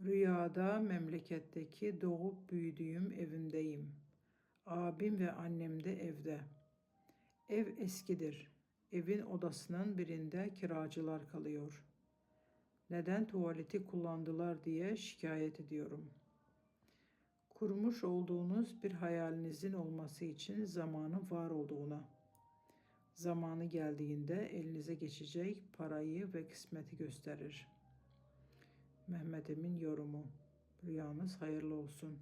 Rüyada memleketteki doğup büyüdüğüm evimdeyim. Abim ve annem de evde. Ev eskidir. Evin odasının birinde kiracılar kalıyor. Neden tuvaleti kullandılar diye şikayet ediyorum. Kurmuş olduğunuz bir hayalinizin olması için zamanın var olduğuna, zamanı geldiğinde elinize geçecek parayı ve kısmeti gösterir. Mehmet Emin yorumu. Rüyanız hayırlı olsun.